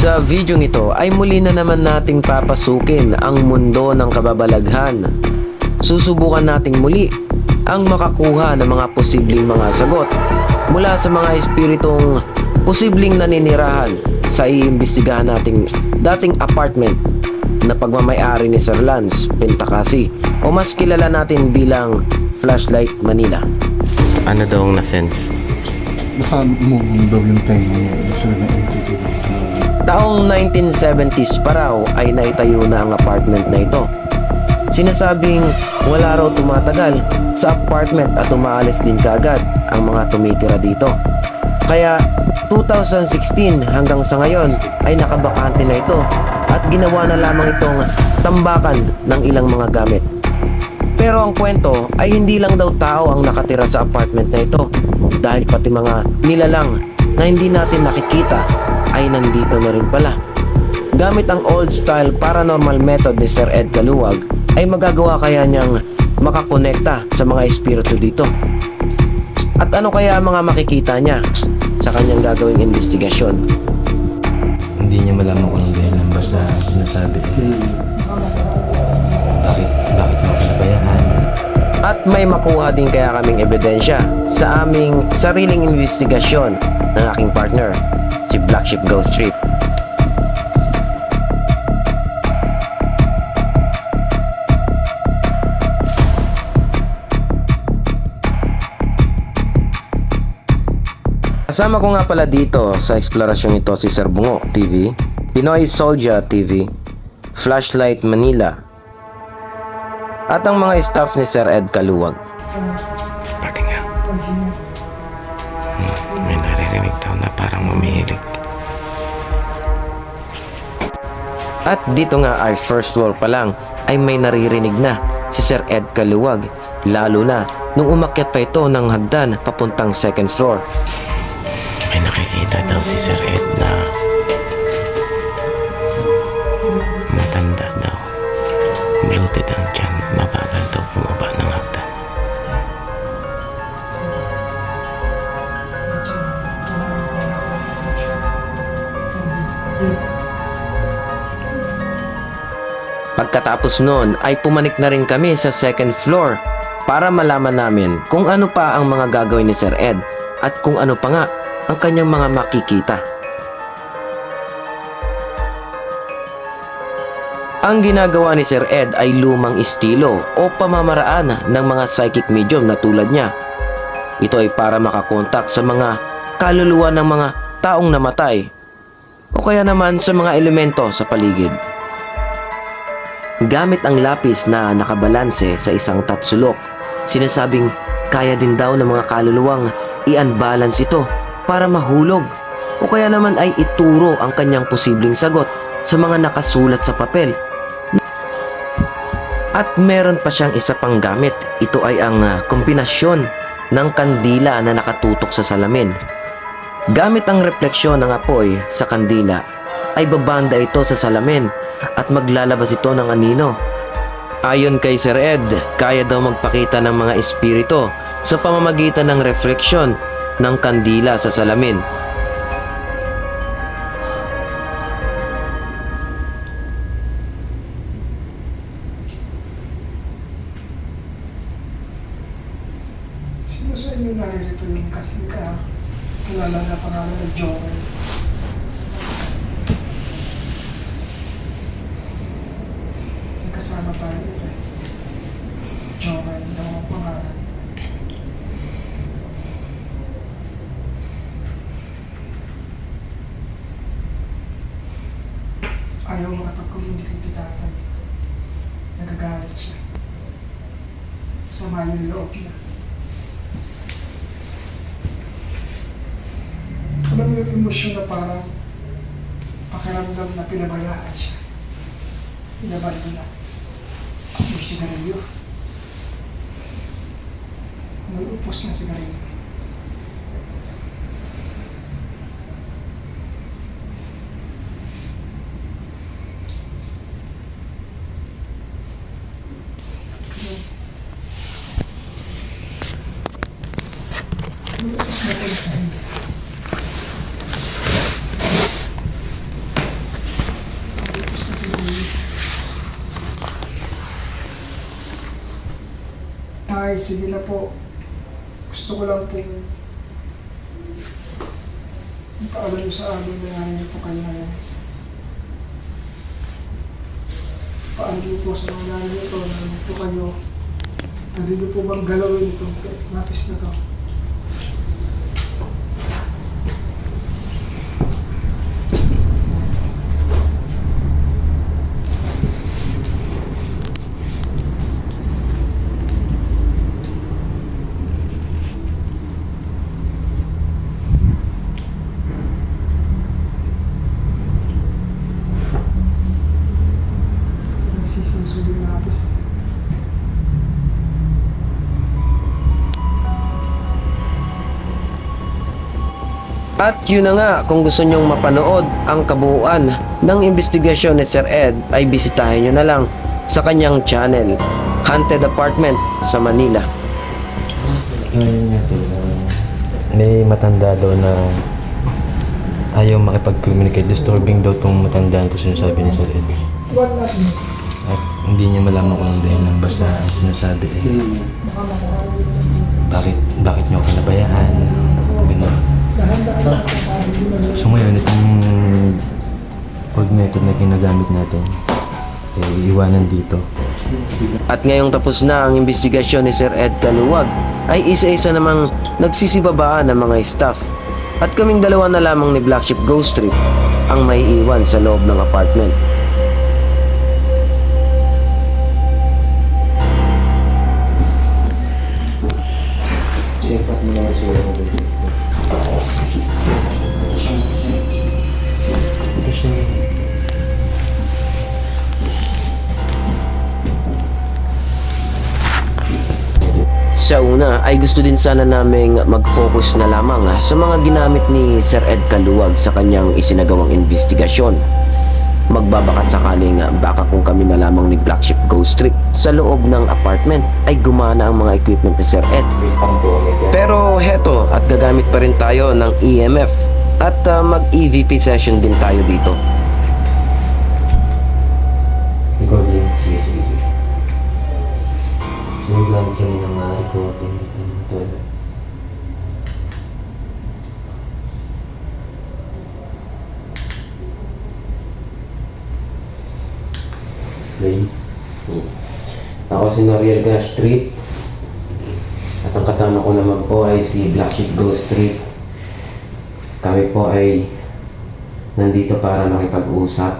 Sa video ito ay muli na naman nating papasukin ang mundo ng kababalaghan. Susubukan nating muli ang makakuha ng mga posibleng mga sagot mula sa mga espiritong posibleng naninirahan sa iimbestigahan nating dating apartment na pagmamay-ari ni Sir Lance Pentacasi o mas kilala natin bilang Flashlight Manila. Ano daw ang na-sense? Basta umubong daw yung tenga niya. Ibig sabihin ng entity daw. Taong 1970s pa raw ay naitayo na ang apartment na ito. Sinasabing wala raw tumatagal sa apartment at umaalis din kaagad ang mga tumitira dito. Kaya 2016 hanggang sa ngayon ay nakabakante na ito at ginawa na lamang itong tambakan ng ilang mga gamit. Pero ang kwento ay hindi lang daw tao ang nakatira sa apartment na ito dahil pati mga nilalang na hindi natin nakikita ay nandito na rin pala. Gamit ang old style paranormal method ni Sir Ed Caluwag ay magagawa kaya niyang makakonekta sa mga espiritu dito. At ano kaya ang mga makikita niya sa kanyang gagawing investigasyon? Hindi niya malaman kung ano dahil lang basta sinasabi. Bakit mo pinabayaan? At may makuha din kaya kaming ebidensya sa aming sariling investigasyon ng aking partner, si Black Sheep Ghost Trip. Kasama ko nga pala dito sa eksplorasyong ito si Sir Bungo TV, Pinoy Soldier TV, Flashlight Manila, at ang mga staff ni Sir Ed Caluwag. Pati nga. May naririnig daw na parang umihilig. At dito nga ay first floor pa lang ay may naririnig na si Sir Ed Caluwag, lalo na nung umakyat pa ito ng hagdan papuntang second floor. May nakikita daw si Sir Ed na matanda daw. Bloated ang tiyan. Mabagal daw bumaba ng hagdan. Pagkatapos noon ay pumanik na rin kami sa second floor para malaman namin kung ano pa ang mga gagawin ni Sir Ed at kung ano pa nga ang kanyang mga makikita. Ang ginagawa ni Sir Ed ay lumang estilo o pamamaraan ng mga psychic medium na tulad niya. Ito ay para makakontak sa mga kaluluwa ng mga taong namatay o kaya naman sa mga elemento sa paligid. Gamit ang lapis na nakabalanse sa isang tatsulok, sinasabing kaya din daw ng mga kaluluwang i-unbalance ito para mahulog o kaya naman ay ituro ang kanyang posibleng sagot sa mga nakasulat sa papel. At meron pa siyang isa pang gamit. Ito ay ang kombinasyon ng kandila na nakatutok sa salamin. Gamit ang refleksyon ng apoy sa kandila ay babanda ito sa salamin at maglalabas ito ng anino. Ayon kay Sir Ed, kaya daw magpakita ng mga espiritu sa pamamagitan ng refleksyon ng kandila sa salamin. Sino sa inyo naririto yung kasi kilala na pangalan ng Joker? May kasama tayo eh. Joker daw ang pangalan. Ayaw makapag-communicate ni tatay. Nagagalit siya. Sama yung loob niya. Alam mo yung emosyon na parang pakiramdam na pinabayaan siya. Pinabalik na. May sigarilyo. May upos na sigarilyo. May upos na tayo sa hindi. Nay, sige na po. Gusto ko lang pong ipaalam niyo sa amin na nangyayari po kayo ngayon. Paano niyo po sa mga nangyayari ito na nandito kayo. Pwede niyo po bang galawin itong lapis na to? Nagsisinsog yung lapis. At yun na nga, kung gusto nyong mapanood ang kabuuan ng investigasyon ni Sir Ed, ay bisitahin nyo na lang sa kanyang channel, Haunted Apartment sa Manila. Ayun nga to. May matanda daw na ayaw makipag-communicate. Disturbing daw tong matandaan to, sinasabi ni Sir Ed. One not me. At hindi niya malaman kung ano dahilan. Basta sinasabi Baka makuha. bakit niyo ako pinabayaan? Ganun. Dahan-dahan lang sa sabi ko na So ngayon, itong old method na ginagamit natin, iiwanan dito. At ngayong tapos na ang investigasyon ni Sir Ed Kaluwag, ay isa-isa namang nagsisibabaan ng mga staff. At kaming dalawa na lamang ni Black Sheep Ghost Trip ang may iwan sa loob ng apartment. Sepat mo naman siguro dito. Ito siya. Sa una ay gusto din sana naming mag-focus na lamang sa mga ginamit ni Sir Ed Kaluwag sa kanyang isinagawang investigasyon. Magbabaka sakaling baka kung kami na lamang ni Black Sheep Ghost Trip sa loob ng apartment ay gumana ang mga equipment ni Sir Ed. Pero heto, at gagamit pa rin tayo ng EMF at mag-EVP session din tayo dito. Recording? Sige. So, gamit kami ng recording dito. Okay. Ako si Noriel Gash Trip. At ang kasama ko naman po ay si Black Sheep Ghost Trip. Kami po ay nandito para makipag-usap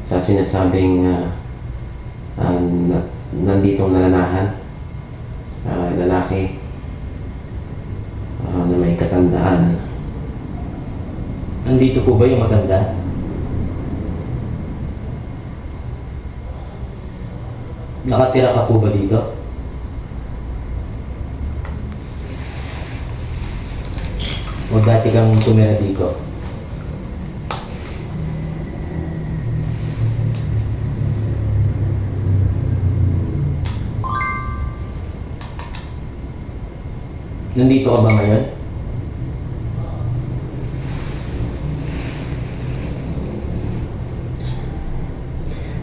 sa sinasabing nanditong nananahan, lalaki na may katandaan. Nandito po ba yung matanda? Nakatira ka po ba dito? O dati kang tumira dito? Nandito ka ba ngayon?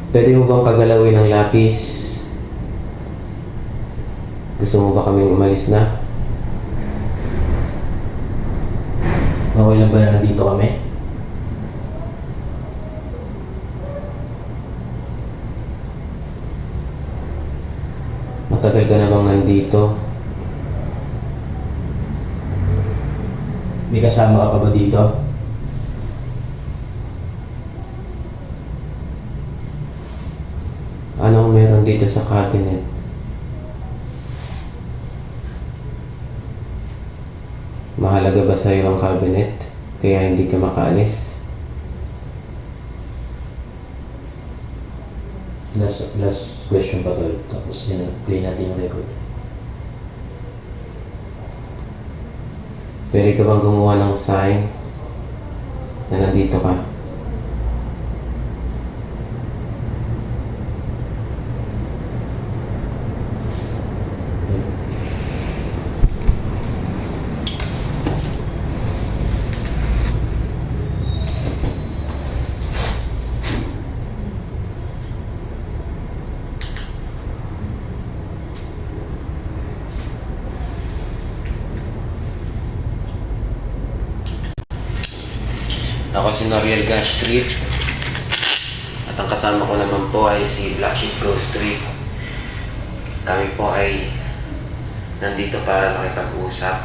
Pwede mo bang pagalawin ang lapis? Gusto mo ba kaming umalis na? Okay lang ba na nandito kami? Matagal ka na bang nandito? May kasama ka pa ba dito? Anong meron dito sa cabinet? Mahalaga ba sa iyo ang cabinet? Kaya hindi ka makaalis? Last question pa tol. Tapos yun, play natin yung record. Pwede ka bang gumawa ng sign na nandito ka? si Noriel Gash Street at ang kasama ko naman po ay si Black Sheep Ghost Street. Kami po ay nandito para makipag-usap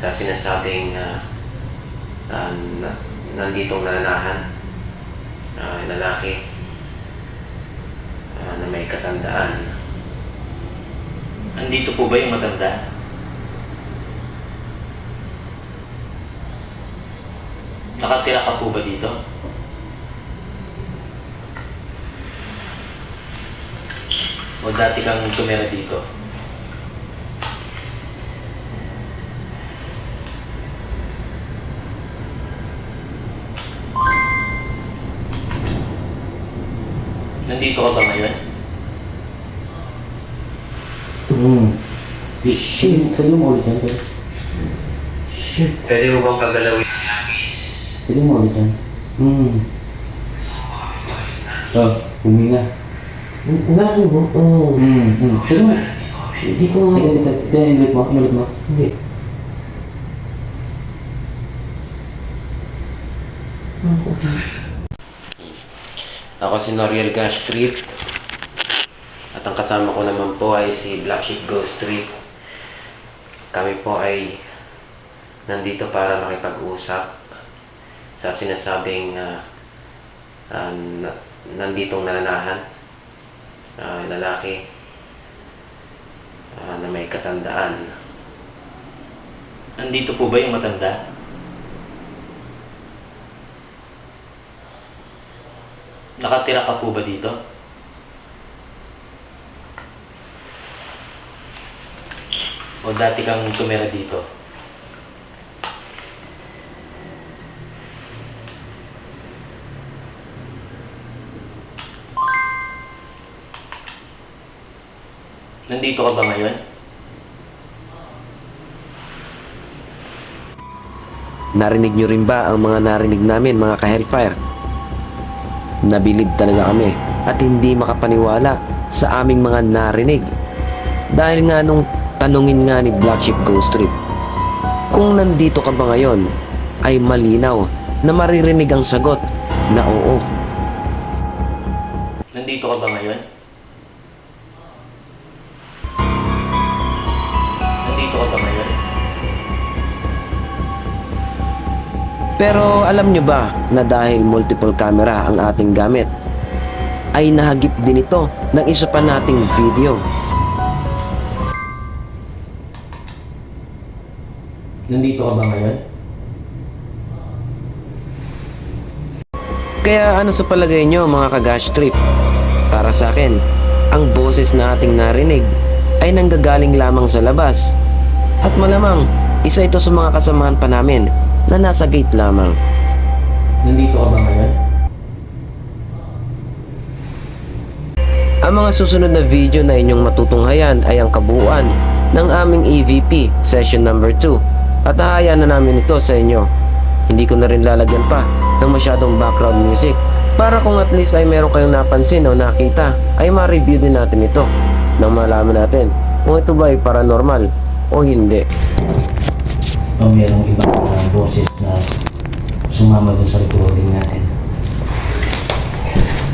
sa sinasabing nanditong nananahan lalaki na may katandaan. Andito po ba yung matanda? Nakatira ka po ba dito? O dati kang tumira dito? Nandito ka ba ngayon? Shit, pwede mo ulit yan, Pel. Shit, Pwede mo bang pagalawin ang lapis? pwede mo ulit yan. Huminga. Bakit mo? Oo. Pero, Hindi ko nga. inulit mo. Hindi. Ako si Noriel Gash Street at ang kasama ko naman po ay si Black Sheep Ghost Street. Kami po ay nandito para makipag-usap sa sinasabing nanditong nananahan lalaki na may katandaan. Andito po ba yung matanda? Nakatira ka po ba dito? O dati kang tumira dito? Nandito ka ba ngayon? Narinig nyo rin ba ang mga narinig namin, mga ka-Hellfire? Nabilib talaga kami at hindi makapaniwala sa aming mga narinig. Dahil nga nung tanungin nga ni Black Sheep Ghost Street, kung nandito ka ba ngayon, ay malinaw na maririnig ang sagot na oo. Nandito ka ba ngayon? Nandito ka ba ngayon? Pero alam nyo ba na dahil multiple camera ang ating gamit, ay nahagip din ito ng isa pa nating video. Nandito ka ba ngayon? Kaya ano sa palagay nyo, mga ka-Gash Trip? Para sa akin, ang boses na ating narinig ay nanggagaling lamang sa labas. At malamang, isa ito sa mga kasamahan pa namin na nasa gate lamang. Nandito ka ba ngayon? Ang mga susunod na video na inyong matutunghayan ay ang kabuuan ng aming EVP Session number 2 at hahayaan na namin ito sa inyo. Hindi ko na rin lalagyan pa ng masyadong background music para kung at least ay meron kayong napansin o nakita ay ma-review din natin ito nang malaman natin kung ito ba ay paranormal o hindi. O merong ibang boses na sumama dun sa recording natin.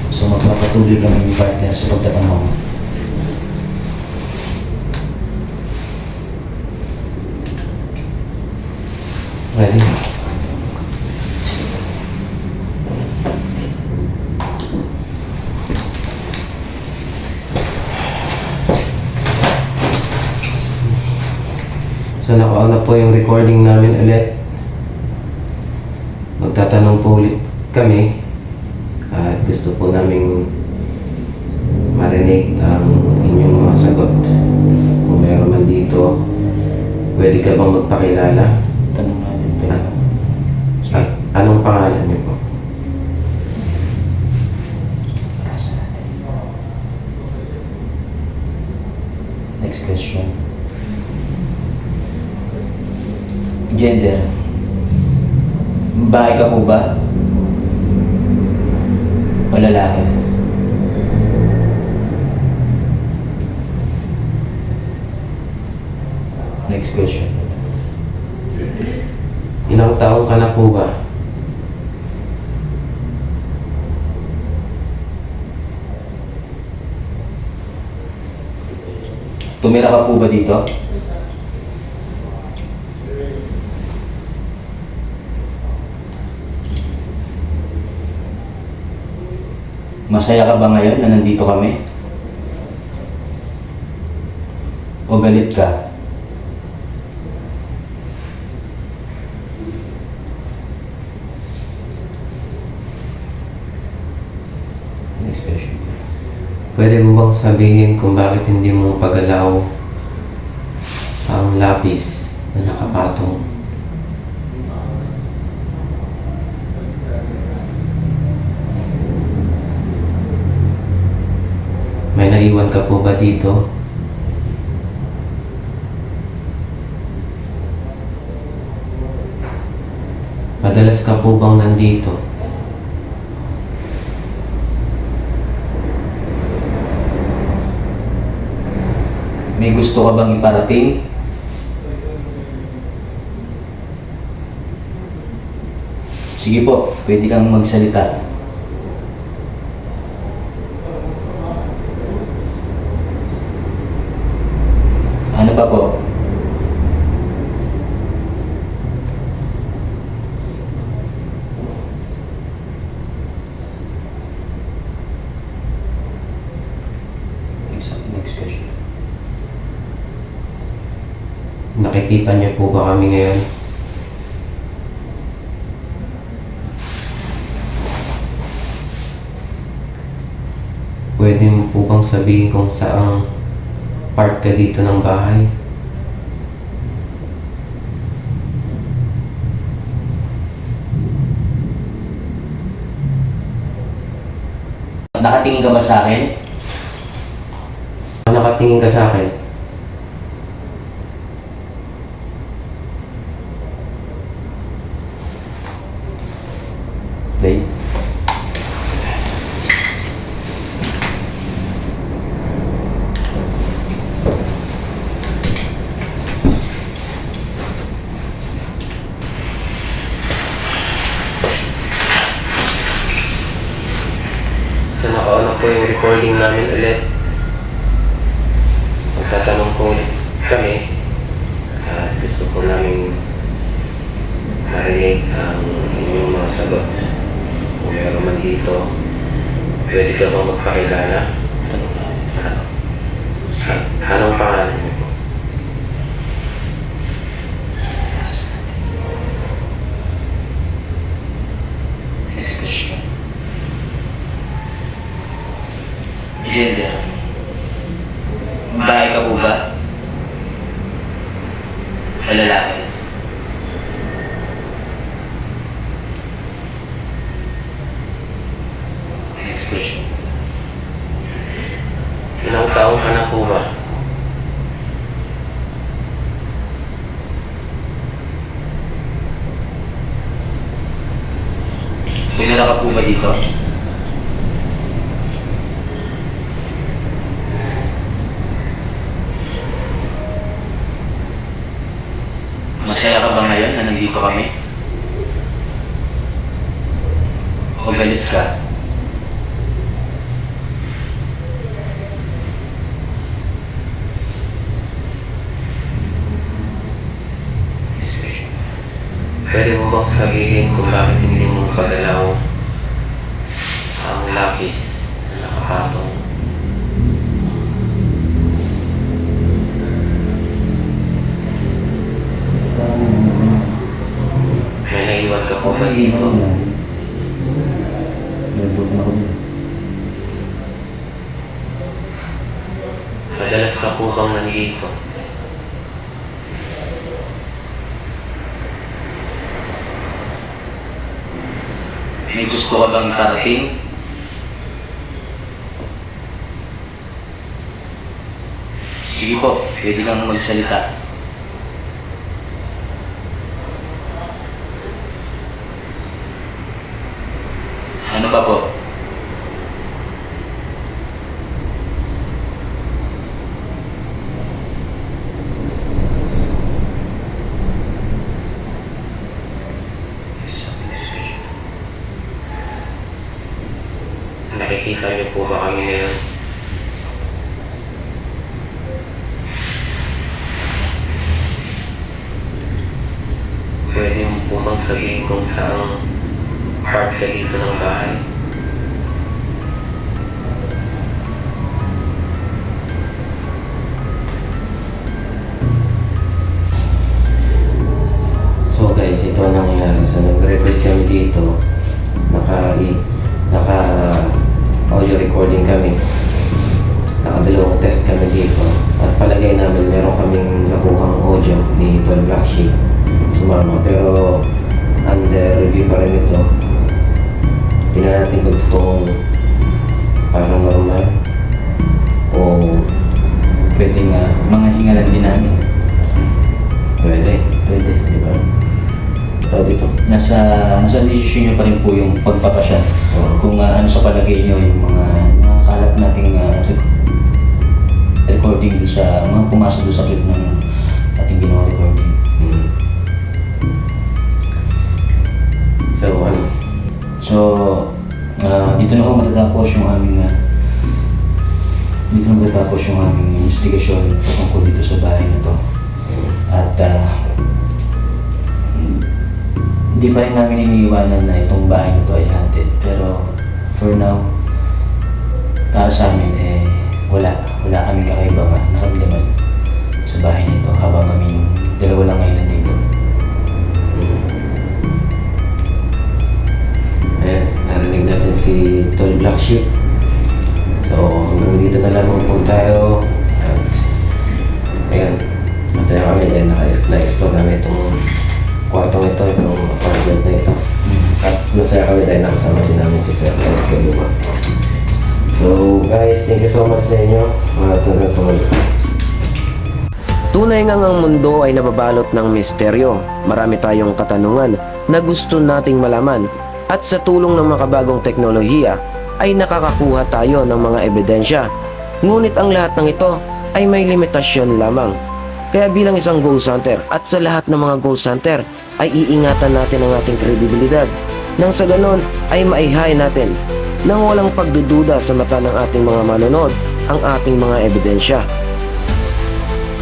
So magpapatuloy kami ni partner sa pagtatanong. Ready? So naka-on na po yung recording namin ulit. Magtatanong po ulit kami at gusto po naming marinig ang inyong mga sagot. Kung meron man dito, pwede ka bang magpakilala? Tanong natin pero At anong pangalan niyo po? asa natin. Next question. Gender. Babae ka po ba? O lalaki? Next question. Ilang taon ka na po ba? Tumira ka po ba dito? Masaya ka ba ngayon na nandito kami? O galit ka? Expression. Pwede mo bang sabihin kung bakit hindi mo pagalaw ang lapis na nakapatong? May naiwan ka po ba dito? Madalas ka po bang nandito? May gusto ka bang iparating? Sige po, pwede kang magsalita. Ano pa po? Next question. Nakikita niyo po ba kami ngayon? Pwede mo po bang sabihin kung saang part ka dito ng bahay? Nakatingin ka ba sa akin? Nakatingin ka sa akin? Play. So nakauna po yung recording namin ulit. Magtatanong po ulit kami. At gusto po namin marinig ang inyong mga sagot. Kung meron man dito, pwede ka bang magpakilala? Anong pangalan mo po? Gender. Bahay ka po ba? O lalaki? Next question. Ilang taong ka na po ba? Tumira ka po ba dito? Masaya ka ba ngayon na nandito kami? O galit ka? Pwede mo bang sabihin kung bakit hindi mo pagalaw ang lapis na nakapatong? May naiwan ka po ba dito? Madalas ka po bang nandito? May gusto ka bang iparating? Sige po, pwede kang magsalita. Ano pa po? Nakikita niyo po ba kami ngayon? upang sabihin kung saang part ka dito ng bahay. So guys, ito ang nangyayari. So nag-record kami dito. Naka audio recording kami. Nakadalawang test kami dito. At palagay namin meron kaming nakuhang audio ni Tol Black Sheep sumama. Pero under review pa rin ito. Tingnan natin kung totoong paranormal o Pwedeng mga hingalan din namin. pwede. Pwede. Di ba? Ito dito. Nasa desisyon nyo pa rin po yung pagpapasya. Oo. Kung ano sa palagay nyo yung mga nakakalap nating recording doon sa mga pumasok doon sa clip ng ating ginawa recording. Hmm. So ano? So, dito na ho matatapos yung aming investigasyon tungkol dito sa bahay na to. At hindi pa rin namin iniiwanan na itong bahay na to ay haunted. Pero for now, para sa amin wala kaming kakaibang nakaramdaman sa bahay nito habang kami dalawa lang ngayon nandito. Ayan, narinig natin si Tol Black Sheep. So, hanggang dito na lamang po tayo. Ayan, masaya kami dahil na-explore namin itong kwartong ito, itong apartment na ito. At masaya kami dahil nakasama din namin si Sir Ed Kaluma. So guys, thank you so much sa inyo. At hanggang sa muli. Tunay ngang ang mundo ay nababalot ng misteryo. Marami tayong katanungan na gusto nating malaman. At sa tulong ng makabagong teknolohiya ay nakakakuha tayo ng mga ebidensya. Ngunit ang lahat ng ito ay may limitasyon lamang. Kaya bilang isang ghost hunter at sa lahat ng mga ghost hunter ay iingatan natin ang ating kredibilidad. Nang sa ganon ay maihay natin nang walang pagdududa sa mata ng ating mga manonood ang ating mga ebidensya.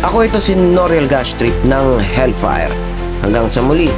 Ako ito si Noriel Gastrip ng Hellfire. Hanggang sa muli.